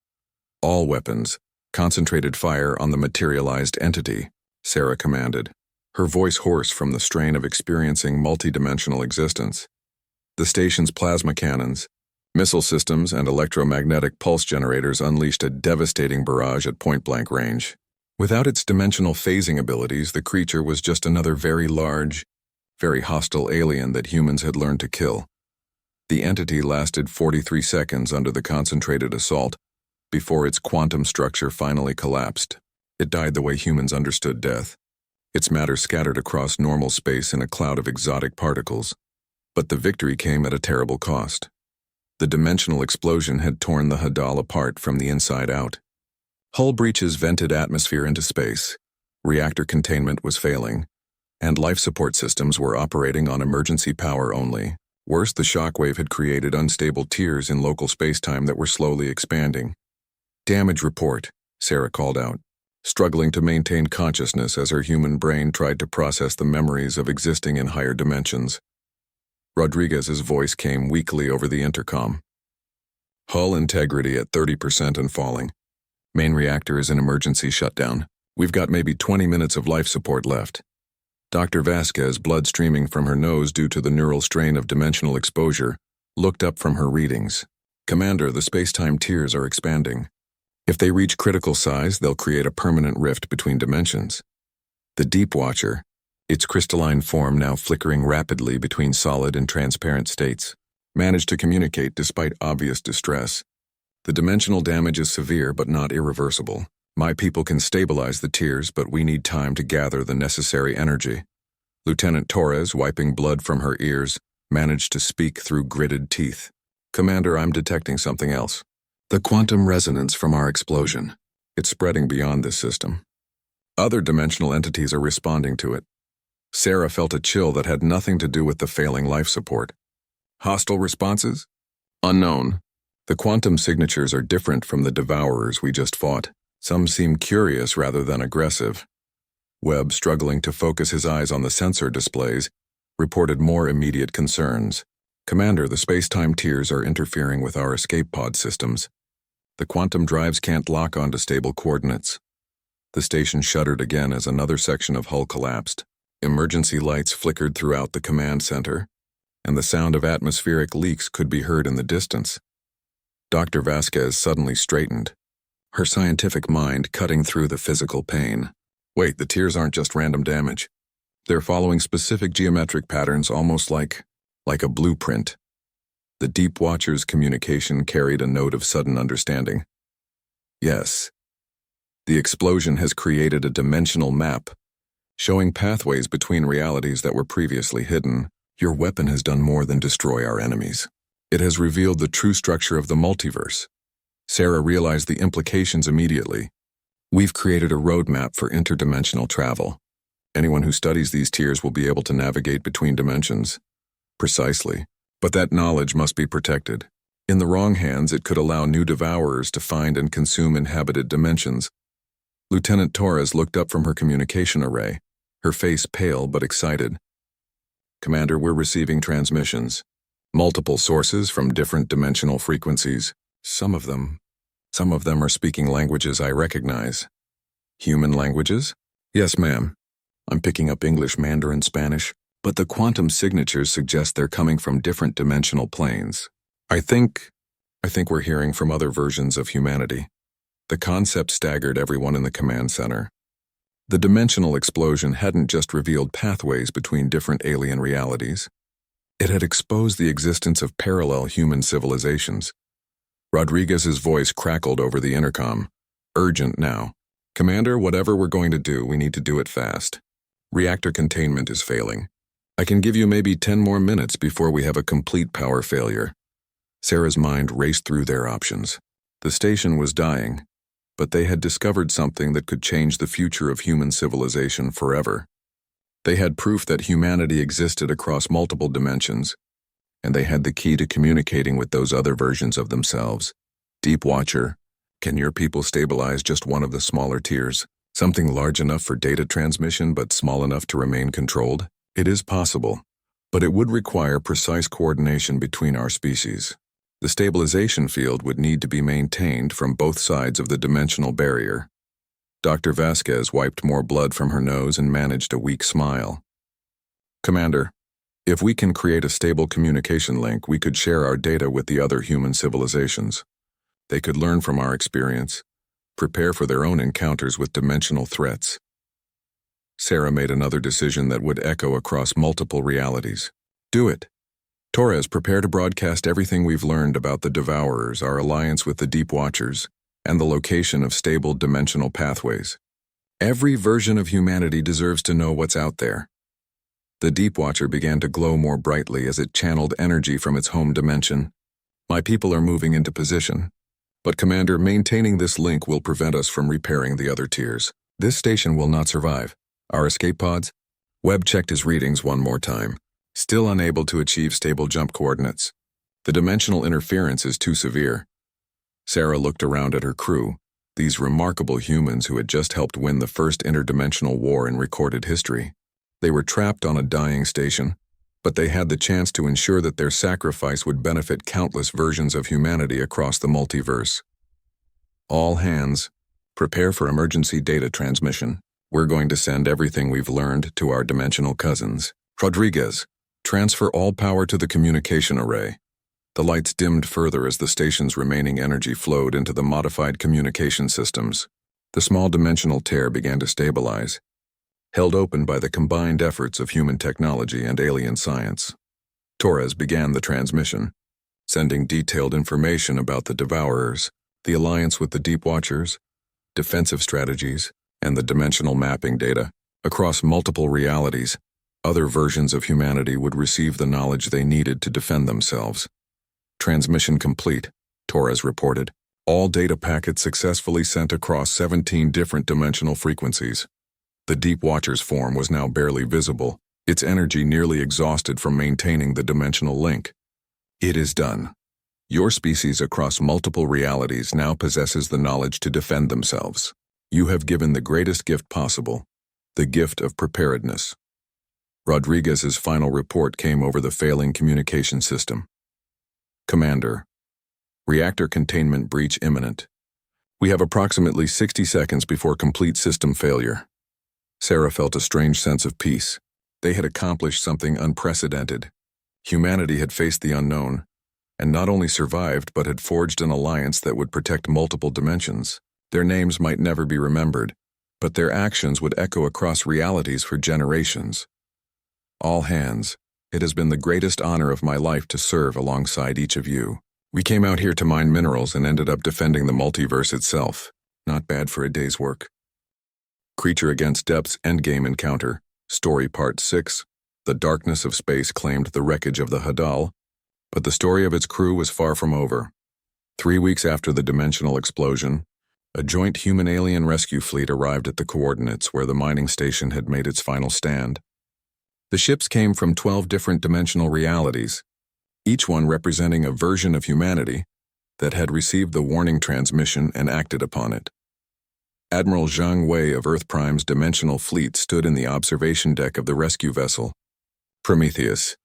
All weapons, concentrated fire on the materialized entity, Sarah commanded, her voice hoarse from the strain of experiencing multidimensional existence. The station's plasma cannons, missile systems, and electromagnetic pulse generators unleashed a devastating barrage at point-blank range. Without its dimensional phasing abilities, the creature was just another very large, very hostile alien that humans had learned to kill. The entity lasted 43 seconds under the concentrated assault before its quantum structure finally collapsed. It died the way humans understood death. Its matter scattered across normal space in a cloud of exotic particles. But the victory came at a terrible cost. The dimensional explosion had torn the Hadal apart from the inside out. Hull breaches vented atmosphere into space, reactor containment was failing, and life support systems were operating on emergency power only. Worse, the shockwave had created unstable tiers in local spacetime that were slowly expanding. Damage report, Sarah called out, struggling to maintain consciousness as her human brain tried to process the memories of existing in higher dimensions. Rodriguez's voice came weakly over the intercom. Hull integrity at 30% and falling. Main reactor is in emergency shutdown. We've got maybe 20 minutes of life support left. Dr. Vasquez, blood streaming from her nose due to the neural strain of dimensional exposure, looked up from her readings. Commander, the space-time tiers are expanding. If they reach critical size, they'll create a permanent rift between dimensions. The Deep Watcher, its crystalline form now flickering rapidly between solid and transparent states. Managed to communicate despite obvious distress. The dimensional damage is severe but not irreversible. My people can stabilize the tears, but we need time to gather the necessary energy. Lieutenant Torres, wiping blood from her ears, managed to speak through gritted teeth. Commander, I'm detecting something else. The quantum resonance from our explosion. It's spreading beyond this system. Other dimensional entities are responding to it. Sarah felt a chill that had nothing to do with the failing life support. Hostile responses? Unknown. The quantum signatures are different from the devourers we just fought. Some seem curious rather than aggressive. Webb, struggling to focus his eyes on the sensor displays, reported more immediate concerns. Commander, the space-time tears are interfering with our escape pod systems. The quantum drives can't lock onto stable coordinates. The station shuddered again as another section of hull collapsed. Emergency lights flickered throughout the command center, and the sound of atmospheric leaks could be heard in the distance. Dr. Vasquez suddenly straightened, her scientific mind cutting through the physical pain. Wait, the tears aren't just random damage. They're following specific geometric patterns, almost like a blueprint. The Deep Watcher's communication carried a note of sudden understanding. Yes. The explosion has created a dimensional map, showing pathways between realities that were previously hidden. Your weapon has done more than destroy our enemies. It has revealed the true structure of the multiverse. Sarah realized the implications immediately. We've created a roadmap for interdimensional travel. Anyone who studies these tiers will be able to navigate between dimensions. Precisely. But that knowledge must be protected. In the wrong hands, it could allow new devourers to find and consume inhabited dimensions. Lieutenant Torres looked up from her communication array, her face pale but excited. Commander, we're receiving transmissions. Multiple sources from different dimensional frequencies. Some of them are speaking languages I recognize. Human languages? Yes, ma'am. I'm picking up English, Mandarin, Spanish, but the quantum signatures suggest they're coming from different dimensional planes. I think we're hearing from other versions of humanity. The concept staggered everyone in the command center. The dimensional explosion hadn't just revealed pathways between different alien realities. It had exposed the existence of parallel human civilizations. Rodriguez's voice crackled over the intercom. Urgent now. Commander, whatever we're going to do, we need to do it fast. Reactor containment is failing. I can give you maybe 10 more minutes before we have a complete power failure. Sarah's mind raced through their options. The station was dying, but they had discovered something that could change the future of human civilization forever. They had proof that humanity existed across multiple dimensions, and they had the key to communicating with those other versions of themselves. Deep Watcher, can your people stabilize just one of the smaller tiers? Something large enough for data transmission but small enough to remain controlled? It is possible, but it would require precise coordination between our species. The stabilization field would need to be maintained from both sides of the dimensional barrier. Dr. Vasquez wiped more blood from her nose and managed a weak smile. Commander, if we can create a stable communication link, we could share our data with the other human civilizations. They could learn from our experience, prepare for their own encounters with dimensional threats. Sarah made another decision that would echo across multiple realities. Do it. Torres, prepare to broadcast everything we've learned about the Devourers, our alliance with the Deep Watchers, and the location of stable dimensional pathways. Every version of humanity deserves to know what's out there. The Deep Watcher began to glow more brightly as it channeled energy from its home dimension. My people are moving into position. But Commander, maintaining this link will prevent us from repairing the other tiers. This station will not survive. Our escape pods? Webb checked his readings one more time. Still unable to achieve stable jump coordinates. The dimensional interference is too severe. Sarah looked around at her crew, these remarkable humans who had just helped win the first interdimensional war in recorded history. They were trapped on a dying station, but they had the chance to ensure that their sacrifice would benefit countless versions of humanity across the multiverse. All hands, prepare for emergency data transmission. We're going to send everything we've learned to our dimensional cousins. Rodriguez, transfer all power to the communication array. The lights dimmed further as the station's remaining energy flowed into the modified communication systems. The small dimensional tear began to stabilize. held open by the combined efforts of human technology and alien science. Torres began the transmission, sending detailed information about the Devourers, the alliance with the Deep Watchers, defensive strategies, and the dimensional mapping data. Across multiple realities, other versions of humanity would receive the knowledge they needed to defend themselves. Transmission complete, Torres reported. All data packets successfully sent across 17 different dimensional frequencies. The Deep Watcher's form was now barely visible, its energy nearly exhausted from maintaining the dimensional link. It is done. Your species across multiple realities now possesses the knowledge to defend themselves. You have given the greatest gift possible, the gift of preparedness. Rodriguez's final report came over the failing communication system. Commander, reactor containment breach imminent. We have approximately 60 seconds before complete system failure. Sarah felt a strange sense of peace. They had accomplished something unprecedented. Humanity had faced the unknown, and not only survived but had forged an alliance that would protect multiple dimensions. Their names might never be remembered, but their actions would echo across realities for generations. All hands, it has been the greatest honor of my life to serve alongside each of you. We came out here to mine minerals and ended up defending the multiverse itself. Not bad for a day's work. Creature Against Depth's Endgame Encounter, Story Part 6. The darkness of space claimed the wreckage of the Hadal, but the story of its crew was far from over. 3 weeks after the dimensional explosion, a joint human-alien rescue fleet arrived at the coordinates where the mining station had made its final stand. The ships came from 12 different dimensional realities, each one representing a version of humanity that had received the warning transmission and acted upon it. Admiral Zhang Wei of Earth Prime's dimensional fleet stood in the observation deck of the rescue vessel, Prometheus,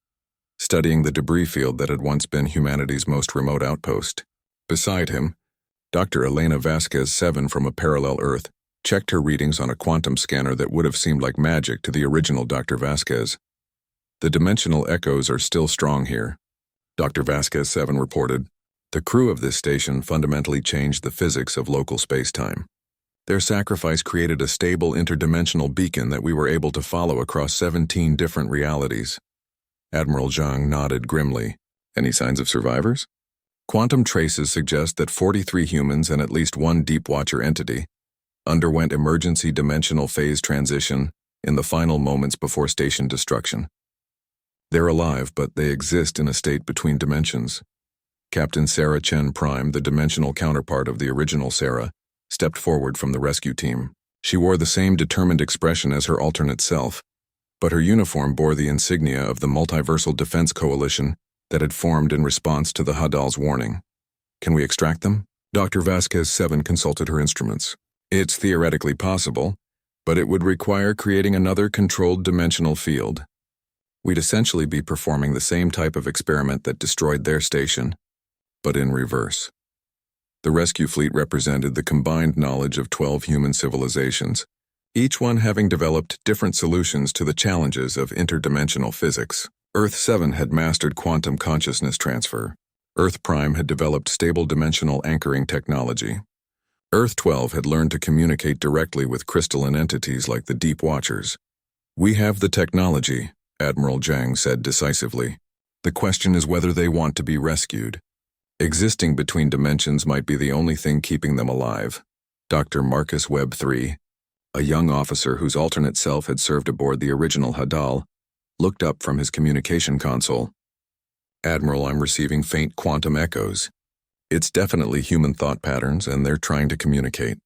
studying the debris field that had once been humanity's most remote outpost. Beside him, Dr. Elena Vasquez-7 from a parallel Earth checked her readings on a quantum scanner that would have seemed like magic to the original Dr. Vasquez. The dimensional echoes are still strong here, Dr. Vasquez-7 reported. The crew of this station fundamentally changed the physics of local space-time. Their sacrifice created a stable interdimensional beacon that we were able to follow across 17 different realities. Admiral Zhang nodded grimly. Any signs of survivors? Quantum traces suggest that 43 humans and at least one Deep Watcher entity underwent emergency dimensional phase transition in the final moments before station destruction. They're alive, but they exist in a state between dimensions. Captain Sarah Chen Prime, the dimensional counterpart of the original Sarah, stepped forward from the rescue team. She wore the same determined expression as her alternate self, but her uniform bore the insignia of the Multiversal Defense Coalition that had formed in response to the Hadal's warning. Can we extract them? Dr. Vasquez-7 consulted her instruments. It's theoretically possible, but it would require creating another controlled dimensional field. We'd essentially be performing the same type of experiment that destroyed their station, but in reverse. The rescue fleet represented the combined knowledge of 12 human civilizations, each one having developed different solutions to the challenges of interdimensional physics. Earth 7 had mastered quantum consciousness transfer. Earth Prime had developed stable dimensional anchoring technology. Earth 12 had learned to communicate directly with crystalline entities like the Deep Watchers. We have the technology, Admiral Zhang said decisively. The question is whether they want to be rescued. Existing between dimensions might be the only thing keeping them alive. Dr. Marcus Webb III, a young officer whose alternate self had served aboard the original Hadal, looked up from his communication console. Admiral, I'm receiving faint quantum echoes. It's definitely human thought patterns, and they're trying to communicate.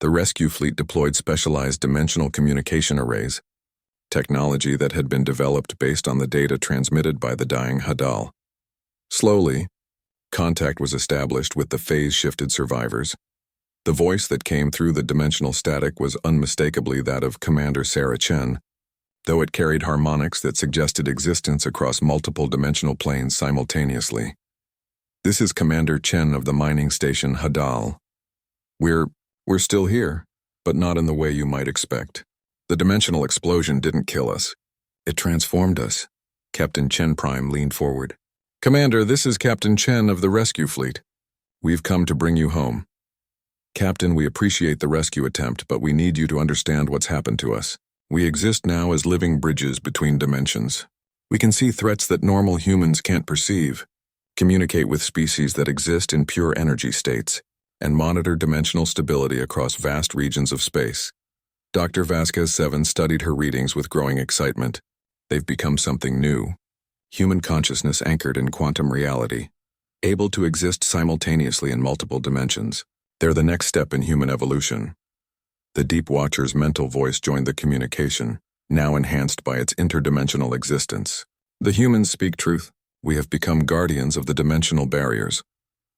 The rescue fleet deployed specialized dimensional communication arrays, technology that had been developed based on the data transmitted by the dying Hadal. Slowly, contact was established with the phase-shifted survivors. The voice that came through the dimensional static was unmistakably that of Commander Sarah Chen, though it carried harmonics that suggested existence across multiple dimensional planes simultaneously. This is Commander Chen of the mining station Hadal. We're still here, but not in the way you might expect. The dimensional explosion didn't kill us. It transformed us. Captain Chen Prime leaned forward. Commander, this is Captain Chen of the rescue fleet. We've come to bring you home. Captain, we appreciate the rescue attempt, but we need you to understand what's happened to us. We exist now as living bridges between dimensions. We can see threats that normal humans can't perceive, communicate with species that exist in pure energy states, and monitor dimensional stability across vast regions of space. Dr. Vasquez-7 studied her readings with growing excitement. They've become something new. Human consciousness anchored in quantum reality, able to exist simultaneously in multiple dimensions. They're the next step in human evolution. The Deep Watcher's mental voice joined the communication, now enhanced by its interdimensional existence. The humans speak truth. We have become guardians of the dimensional barriers,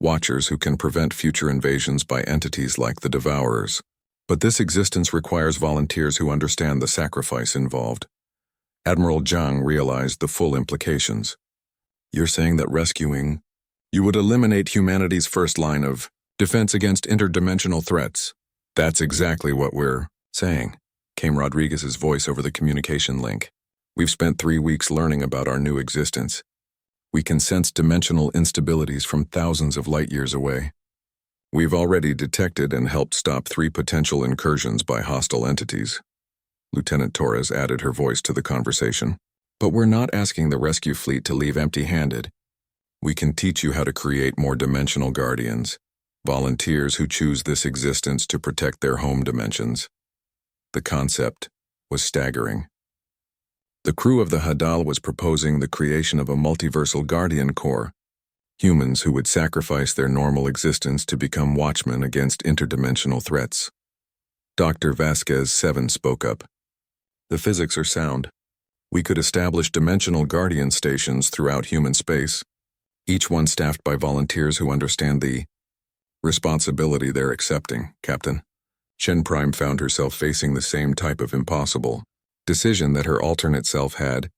watchers who can prevent future invasions by entities like the Devourers. But this existence requires volunteers who understand the sacrifice involved. Admiral Zhang realized the full implications. You're saying that rescuing you would eliminate humanity's first line of defense against interdimensional threats. That's exactly what we're saying, came Rodriguez's voice over the communication link. We've spent 3 weeks learning about our new existence. We can sense dimensional instabilities from thousands of light years away. We've already detected and helped stop 3 potential incursions by hostile entities. Lieutenant Torres added her voice to the conversation. But we're not asking the rescue fleet to leave empty-handed. We can teach you how to create more dimensional guardians, volunteers who choose this existence to protect their home dimensions. The concept was staggering. The crew of the Hadal was proposing the creation of a multiversal guardian corps, humans who would sacrifice their normal existence to become watchmen against interdimensional threats. Dr. Vasquez-7 spoke up. The physics are sound. We could establish dimensional guardian stations throughout human space, each one staffed by volunteers who understand the responsibility they're accepting, Captain. Shen Prime found herself facing the same type of impossible decision that her alternate self had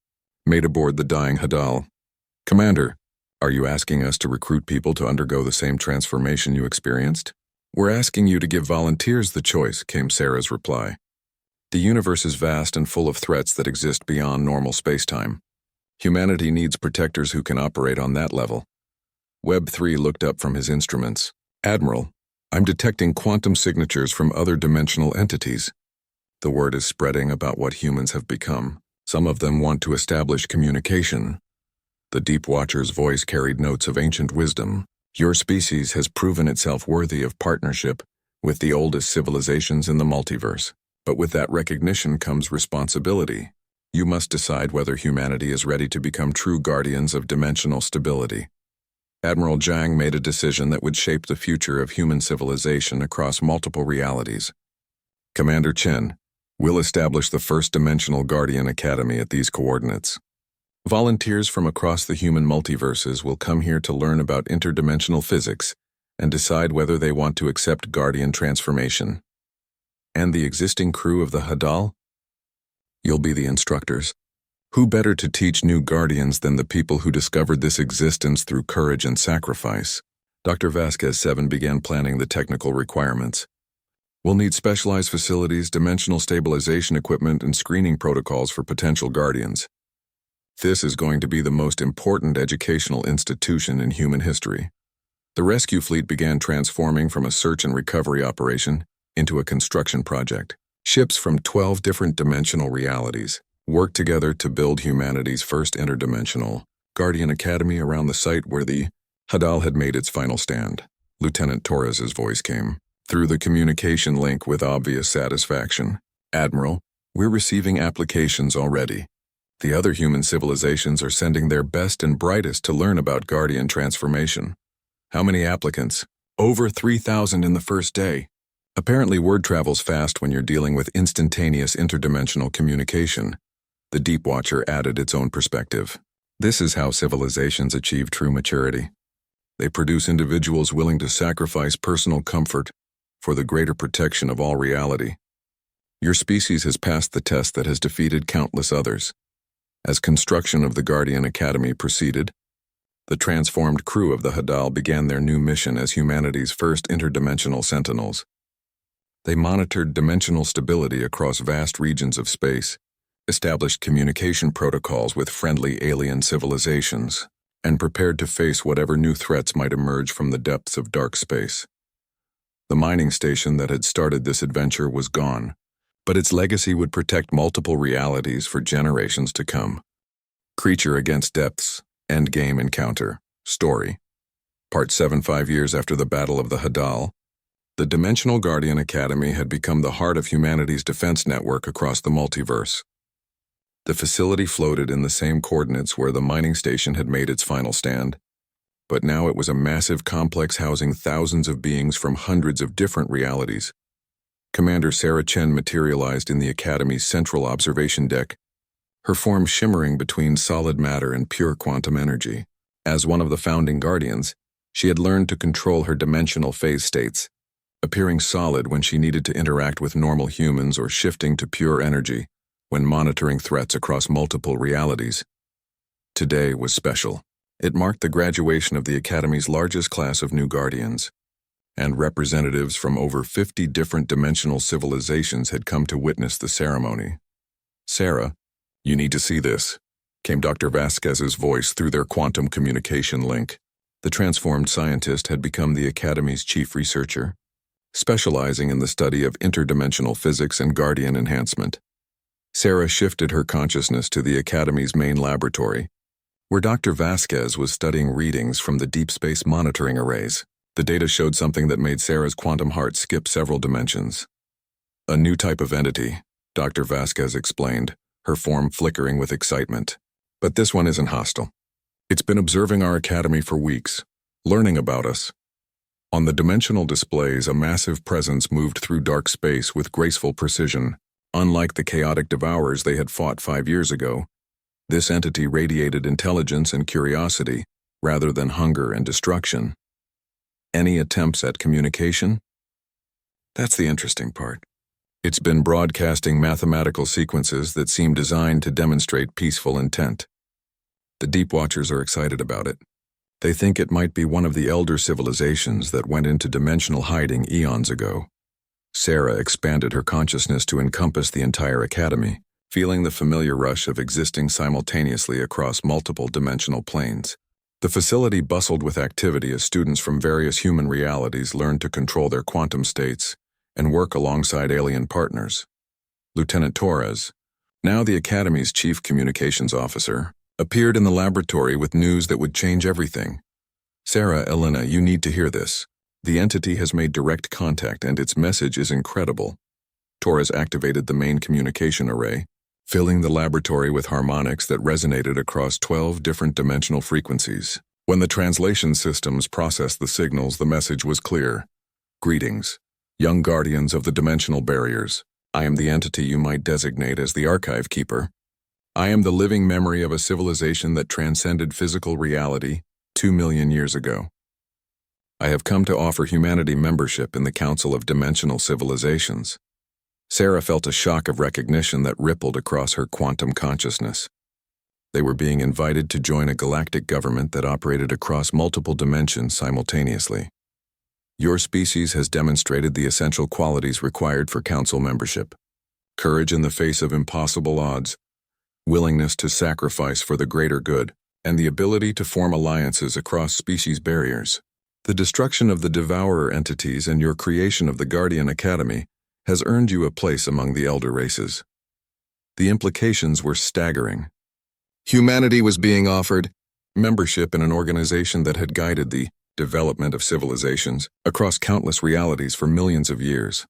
made aboard the dying Hadal. Commander, are you asking us to recruit people to undergo the same transformation you experienced? We're asking you to give volunteers the choice, came Sarah's reply. The universe is vast and full of threats that exist beyond normal spacetime. Humanity needs protectors who can operate on that level. Webb 3 looked up from his instruments. Admiral, I'm detecting quantum signatures from other dimensional entities. The word is spreading about what humans have become. Some of them want to establish communication. The Deep Watcher's voice carried notes of ancient wisdom. Your species has proven itself worthy of partnership with the oldest civilizations in the multiverse. But with that recognition comes responsibility. You must decide whether humanity is ready to become true guardians of dimensional stability. Admiral Zhang made a decision that would shape the future of human civilization across multiple realities. Commander Chen, we'll establish the first dimensional Guardian Academy at these coordinates. Volunteers from across the human multiverses will come here to learn about interdimensional physics and decide whether they want to accept Guardian transformation. And the existing crew of the Hadal? You'll be the instructors. Who better to teach new Guardians than the people who discovered this existence through courage and sacrifice? Dr. Vasquez-7 began planning the technical requirements. We'll need specialized facilities, dimensional stabilization equipment, and screening protocols for potential Guardians. This is going to be the most important educational institution in human history. The rescue fleet began transforming from a search and recovery operation into a construction project. Ships from 12 different dimensional realities worked together to build humanity's first interdimensional Guardian Academy around the site where the Hadal had made its final stand. Lieutenant Torres's voice came through the communication link with obvious satisfaction. Admiral, we're receiving applications already. The other human civilizations are sending their best and brightest to learn about Guardian transformation. How many applicants? Over 3,000 in the first day. Apparently word travels fast when you're dealing with instantaneous interdimensional communication. The Deep Watcher added its own perspective. This is how civilizations achieve true maturity. They produce individuals willing to sacrifice personal comfort for the greater protection of all reality. Your species has passed the test that has defeated countless others. As construction of the Guardian Academy proceeded, the transformed crew of the Hadal began their new mission as humanity's first interdimensional sentinels. They monitored dimensional stability across vast regions of space, established communication protocols with friendly alien civilizations, and prepared to face whatever new threats might emerge from the depths of dark space. The mining station that had started this adventure was gone, but its legacy would protect multiple realities for generations to come. Creature Against Depths, Endgame Encounter, Story. Part 7. 5 years after the Battle of the Hadal, the Dimensional Guardian Academy had become the heart of humanity's defense network across the multiverse. The facility floated in the same coordinates where the mining station had made its final stand, but now it was a massive complex housing thousands of beings from hundreds of different realities. Commander Sarah Chen materialized in the Academy's central observation deck, her form shimmering between solid matter and pure quantum energy. As one of the founding guardians, she had learned to control her dimensional phase states, appearing solid when she needed to interact with normal humans or shifting to pure energy when monitoring threats across multiple realities. Today was special. It marked the graduation of the Academy's largest class of new guardians, and representatives from over 50 different dimensional civilizations had come to witness the ceremony. "Sarah, you need to see this," came Dr. Vasquez's voice through their quantum communication link. The transformed scientist had become the Academy's chief researcher, specializing in the study of interdimensional physics and guardian enhancement. Sarah shifted her consciousness to the Academy's main laboratory, where Dr. Vasquez was studying readings from the deep space monitoring arrays. The data showed something that made Sarah's quantum heart skip several dimensions. "A new type of entity," Dr. Vasquez explained, her form flickering with excitement. "But this one isn't hostile. It's been observing our Academy for weeks, learning about us." On the dimensional displays, a massive presence moved through dark space with graceful precision. Unlike the chaotic devourers they had fought 5 years ago, this entity radiated intelligence and curiosity rather than hunger and destruction. Any attempts at communication? That's the interesting part. It's been broadcasting mathematical sequences that seem designed to demonstrate peaceful intent. The Deep Watchers are excited about it. They think it might be one of the elder civilizations that went into dimensional hiding eons ago. Sarah expanded her consciousness to encompass the entire Academy, feeling the familiar rush of existing simultaneously across multiple dimensional planes. The facility bustled with activity as students from various human realities learned to control their quantum states and work alongside alien partners. Lieutenant Torres, now the Academy's chief communications officer, appeared in the laboratory with news that would change everything. "Sarah, Elena, you need to hear this. The entity has made direct contact and its message is incredible." Torres activated the main communication array, filling the laboratory with harmonics that resonated across 12 different dimensional frequencies. When the translation systems processed the signals, the message was clear. "Greetings, young guardians of the dimensional barriers. I am the entity you might designate as the Archive Keeper. I am the living memory of a civilization that transcended physical reality 2 million years ago. I have come to offer humanity membership in the Council of Dimensional Civilizations." Sarah felt a shock of recognition that rippled across her quantum consciousness. They were being invited to join a galactic government that operated across multiple dimensions simultaneously. "Your species has demonstrated the essential qualities required for council membership: courage in the face of impossible odds, willingness to sacrifice for the greater good, and the ability to form alliances across species barriers. The destruction of the devourer entities and your creation of the Guardian Academy has earned you a place among the elder races." The implications were staggering. Humanity was being offered membership in an organization that had guided the development of civilizations across countless realities for millions of years.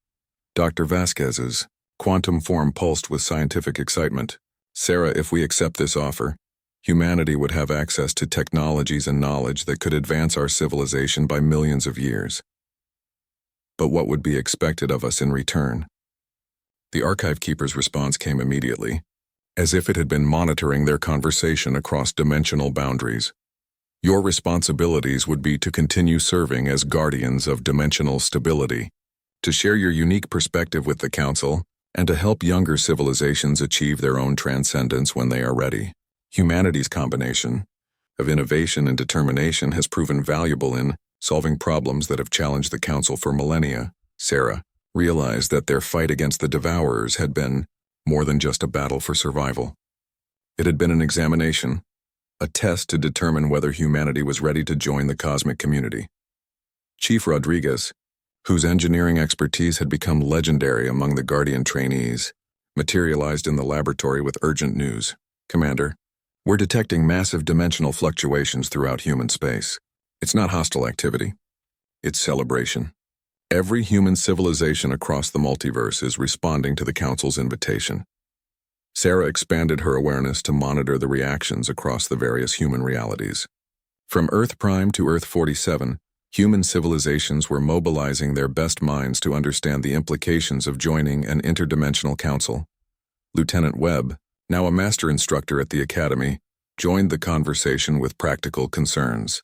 Dr. Vasquez's quantum form pulsed with scientific excitement. "Sarah, if we accept this offer, humanity would have access to technologies and knowledge that could advance our civilization by millions of years. But what would be expected of us in return?" The Archive Keeper's response came immediately, as if it had been monitoring their conversation across dimensional boundaries. "Your responsibilities would be to continue serving as guardians of dimensional stability, to share your unique perspective with the Council, and to help younger civilizations achieve their own transcendence when they are ready. Humanity's combination of innovation and determination has proven valuable in solving problems that have challenged the Council for millennia." Sarah realized that their fight against the Devourers had been more than just a battle for survival. It had been an examination, a test to determine whether humanity was ready to join the cosmic community. Chief Rodriguez, whose engineering expertise had become legendary among the Guardian trainees, materialized in the laboratory with urgent news. Commander, we're detecting massive dimensional fluctuations throughout human space. It's not hostile activity. It's celebration. Every human civilization across the multiverse is responding to the Council's invitation. Sarah expanded her awareness to monitor the reactions across the various human realities. From Earth Prime to Earth 47, human civilizations were mobilizing their best minds to understand the implications of joining an interdimensional council. Lieutenant Webb, now a master instructor at the Academy, joined the conversation with practical concerns.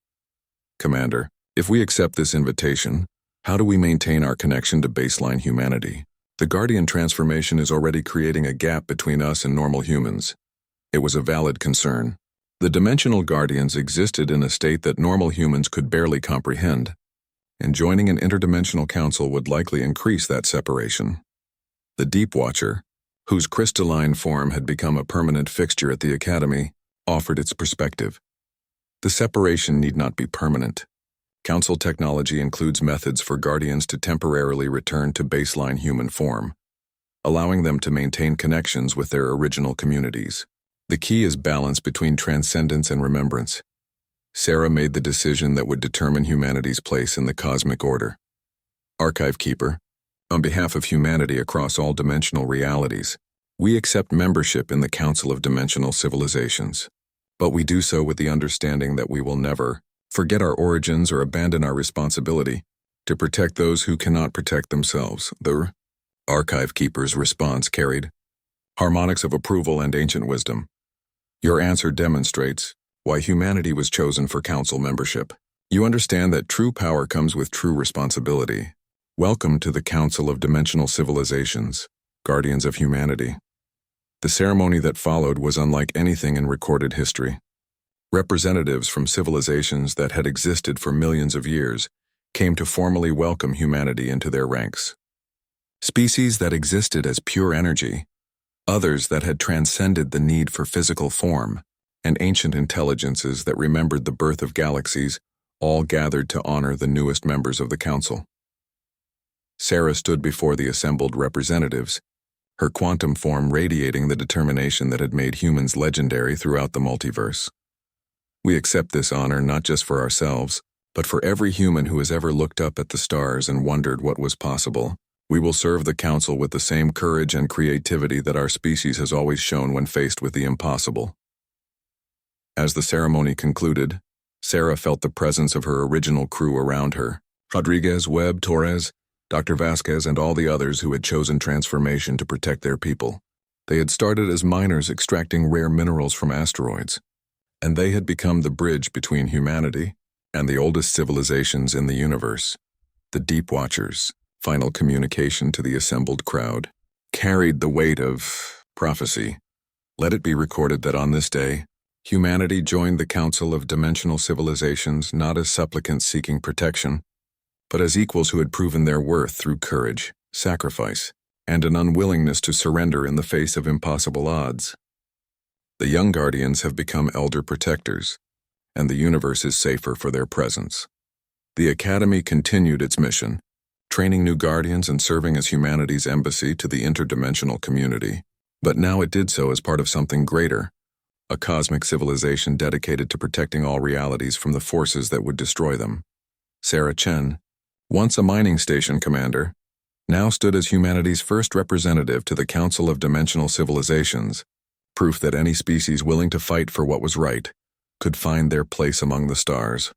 Commander, if we accept this invitation, how do we maintain our connection to baseline humanity? The Guardian transformation is already creating a gap between us and normal humans. It was a valid concern. The dimensional Guardians existed in a state that normal humans could barely comprehend, and joining an interdimensional council would likely increase that separation. The Deep Watcher, whose crystalline form had become a permanent fixture at the Academy, offered its perspective. The separation need not be permanent. Council technology includes methods for Guardians to temporarily return to baseline human form, allowing them to maintain connections with their original communities. The key is balance between transcendence and remembrance. Sarah made the decision that would determine humanity's place in the cosmic order. Archive Keeper, on behalf of humanity across all dimensional realities, we accept membership in the Council of Dimensional Civilizations, but we do so with the understanding that we will never forget our origins or abandon our responsibility to protect those who cannot protect themselves. The Archive Keeper's response carried harmonics of approval and ancient wisdom. Your answer demonstrates why humanity was chosen for council membership. You understand that true power comes with true responsibility. Welcome to the Council of Dimensional Civilizations, Guardians of Humanity. The ceremony that followed was unlike anything in recorded history. Representatives from civilizations that had existed for millions of years came to formally welcome humanity into their ranks. Species that existed as pure energy, others that had transcended the need for physical form, and ancient intelligences that remembered the birth of galaxies, all gathered to honor the newest members of the council. Sarah stood before the assembled representatives, her quantum form radiating the determination that had made humans legendary throughout the multiverse. We accept this honor not just for ourselves, but for every human who has ever looked up at the stars and wondered what was possible. We will serve the Council with the same courage and creativity that our species has always shown when faced with the impossible. As the ceremony concluded, Sarah felt the presence of her original crew around her: Rodriguez, Webb, Torres, Dr. Vasquez, and all the others who had chosen transformation to protect their people. They had started as miners extracting rare minerals from asteroids, and they had become the bridge between humanity and the oldest civilizations in the universe. The Deep Watchers' final communication to the assembled crowd carried the weight of prophecy. Let it be recorded that on this day, humanity joined the Council of Dimensional Civilizations not as supplicants seeking protection, but as equals who had proven their worth through courage, sacrifice, and an unwillingness to surrender in the face of impossible odds. The young Guardians have become elder protectors, and the universe is safer for their presence. The Academy continued its mission, training new Guardians and serving as humanity's embassy to the interdimensional community. But now it did so as part of something greater, a cosmic civilization dedicated to protecting all realities from the forces that would destroy them. Sarah Chen, once a mining station commander, now stood as humanity's first representative to the Council of Dimensional Civilizations, proof that any species willing to fight for what was right could find their place among the stars.